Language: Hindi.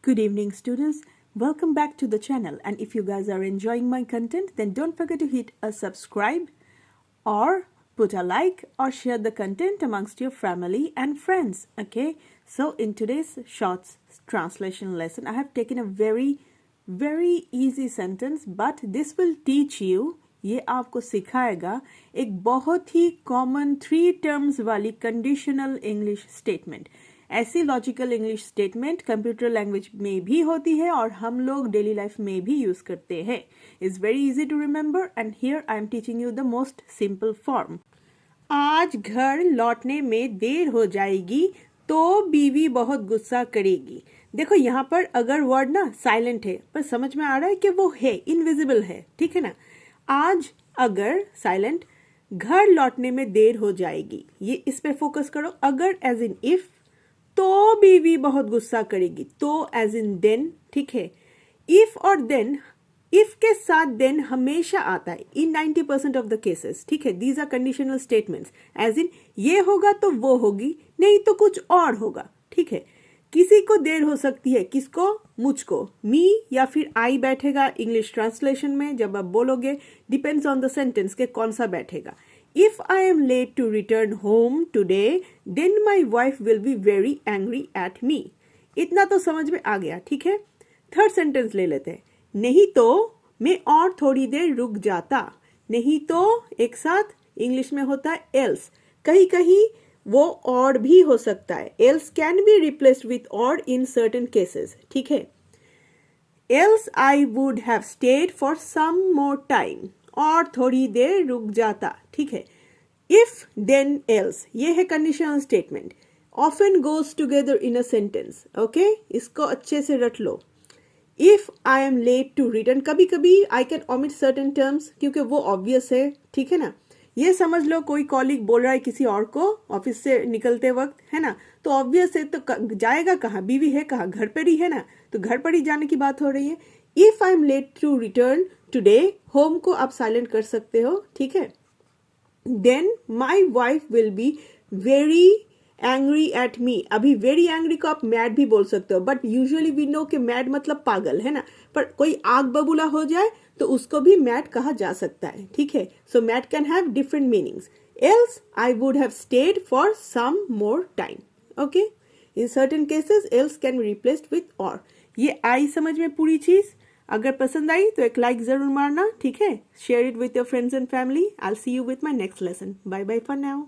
Good evening, students. Welcome back to the channel. And if you guys are enjoying my content, then don't forget to hit a subscribe or put a like or share the content amongst your family and friends. Okay. So in today's shorts translation lesson, I have taken a very easy sentence, but this will teach you, ये आपको सिखाएगा एक बहुत ही कॉमन 3 टर्म्स वाली कंडीशनल इंग्लिश स्टेटमेंट। ऐसी logical English statement computer language में भी होती है और हम लोग डेली लाइफ में भी यूज करते हैं। It's very easy to remember and here I am teaching you the most simple form. आज घर लौटने में देर हो जाएगी तो बीवी बहुत गुस्सा करेगी। देखो यहाँ पर अगर वर्ड ना साइलेंट है पर समझ में आ रहा है कि वो है, इनविजिबल है, ठीक है ना। आज अगर साइलेंट, घर लौटने में देर हो जाएगी, ये इस पे फोकस करो। अगर एज इन इफ, तो बीवी बहुत गुस्सा करेगी, तो एज इन देन, ठीक है। इफ और देन, इफ के साथ देन हमेशा आता है इन 90% ऑफ द केसेस, ठीक है। These are conditional statements, as in ये होगा तो वो होगी, नहीं तो कुछ और होगा, ठीक है। किसी को देर हो सकती है, किसको? मुझको, मी या फिर आई बैठेगा इंग्लिश ट्रांसलेशन में जब आप बोलोगे, डिपेंड्स ऑन द सेंटेंस के कौन सा बैठेगा। If I am late to return home today, then my wife will be very angry at me. इतना तो समझ में आ गया, ठीक है। थर्ड सेंटेंस ले लेते हैं। नहीं तो मैं और थोड़ी देर रुक जाता। नहीं तो एक साथ इंग्लिश में होता है else। कहीं कहीं वो और भी हो सकता है। else can be replaced with or in certain cases, ठीक है। Else I would have stayed for some more time. और थोड़ी देर रुक जाता, ठीक है। इफ देन एल्स, ये है conditional statement. Often goes together in a sentence, okay. इसको अच्छे से रट लो। If I am late to return, कभी कभी I can omit certain terms क्योंकि वो ऑब्वियस है, ठीक है ना। ये समझ लो कोई कॉलीग बोल रहा है किसी और को ऑफिस से निकलते वक्त, है ना, तो ऑब्वियस है, तो जाएगा कहाँ? बीवी है कहाँ? घर पर ही है ना, तो घर पर ही जाने की बात हो रही है। If I am late to return today, home को आप साइलेंट कर सकते हो, ठीक है। Then my wife will be very angry at me. अभी वेरी एंग्री को आप मैड भी बोल सकते हो, बट यूजुअली वी नो कि मैड मतलब पागल, है ना। पर कोई आग बबूला हो जाए तो उसको भी मैड कहा जा सकता है, ठीक है। So mad can have different meanings. Else I would have stayed for some more time, okay. In certain cases else can be replaced with और। ये आई समझ में पूरी चीज। अगर पसंद आई तो एक लाइक जरूर मारना, ठीक है। Share it with your friends and family. I will see you with my next lesson. Bye bye for now.